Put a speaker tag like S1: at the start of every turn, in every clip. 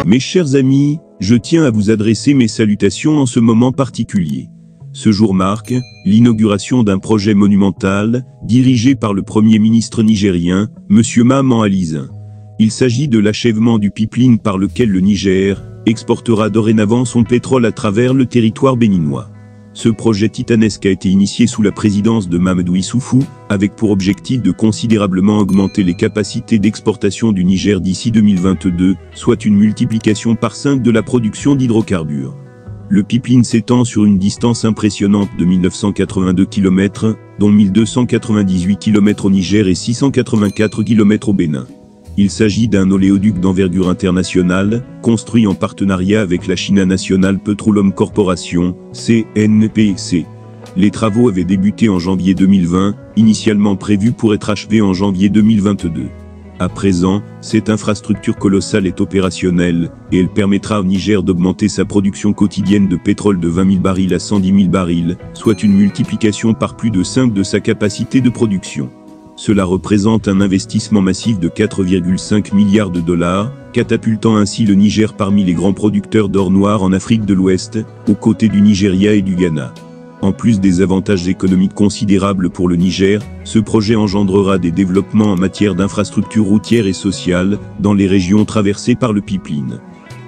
S1: Mes chers amis, je tiens à vous adresser mes salutations en ce moment particulier. Ce jour marque l'inauguration d'un projet monumental, dirigé par le Premier ministre nigérien, M. Mahaman Ali Zein. Il s'agit de l'achèvement du pipeline par lequel le Niger exportera dorénavant son pétrole à travers le territoire béninois. Ce projet titanesque a été initié sous la présidence de Mahamadou Issoufou, avec pour objectif de considérablement augmenter les capacités d'exportation du Niger d'ici 2022, soit une multiplication par 5 de la production d'hydrocarbures. Le pipeline s'étend sur une distance impressionnante de 1982 km, dont 1298 km au Niger et 684 km au Bénin. Il s'agit d'un oléoduc d'envergure internationale, construit en partenariat avec la China National Petroleum Corporation, CNPC. Les travaux avaient débuté en janvier 2020, initialement prévus pour être achevés en janvier 2022. À présent, cette infrastructure colossale est opérationnelle, et elle permettra au Niger d'augmenter sa production quotidienne de pétrole de 20 000 barils à 110 000 barils, soit une multiplication par plus de 5 de sa capacité de production. Cela représente un investissement massif de 4,5 milliards de dollars, catapultant ainsi le Niger parmi les grands producteurs d'or noir en Afrique de l'Ouest, aux côtés du Nigeria et du Ghana. En plus des avantages économiques considérables pour le Niger, ce projet engendrera des développements en matière d'infrastructures routières et sociales, dans les régions traversées par le pipeline.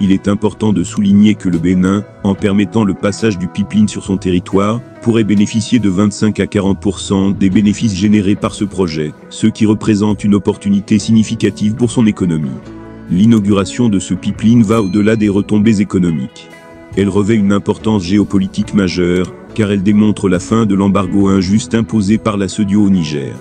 S1: Il est important de souligner que le Bénin, en permettant le passage du pipeline sur son territoire, pourrait bénéficier de 25 à 40% des bénéfices générés par ce projet, ce qui représente une opportunité significative pour son économie. L'inauguration de ce pipeline va au-delà des retombées économiques. Elle revêt une importance géopolitique majeure, car elle démontre la fin de l'embargo injuste imposé par la SEDIO au Niger.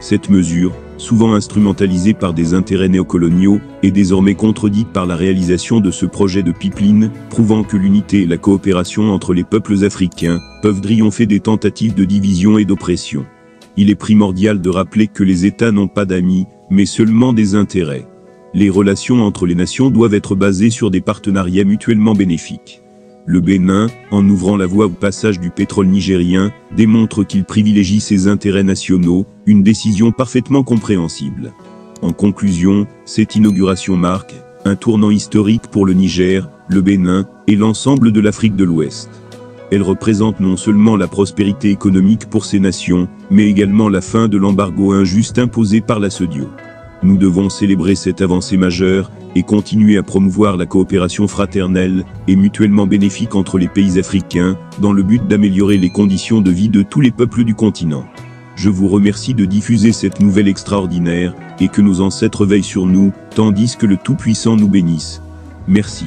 S1: Cette mesure, souvent instrumentalisée par des intérêts néocoloniaux, est désormais contredite par la réalisation de ce projet de pipeline, prouvant que l'unité et la coopération entre les peuples africains peuvent triompher des tentatives de division et d'oppression. Il est primordial de rappeler que les États n'ont pas d'amis, mais seulement des intérêts. Les relations entre les nations doivent être basées sur des partenariats mutuellement bénéfiques. Le Bénin, en ouvrant la voie au passage du pétrole nigérien, démontre qu'il privilégie ses intérêts nationaux, une décision parfaitement compréhensible. En conclusion, cette inauguration marque un tournant historique pour le Niger, le Bénin et l'ensemble de l'Afrique de l'Ouest. Elle représente non seulement la prospérité économique pour ces nations, mais également la fin de l'embargo injuste imposé par la SEDIO. Nous devons célébrer cette avancée majeure et continuer à promouvoir la coopération fraternelle et mutuellement bénéfique entre les pays africains, dans le but d'améliorer les conditions de vie de tous les peuples du continent. Je vous remercie de diffuser cette nouvelle extraordinaire, et que nos ancêtres veillent sur nous, tandis que le Tout-Puissant nous bénisse. Merci.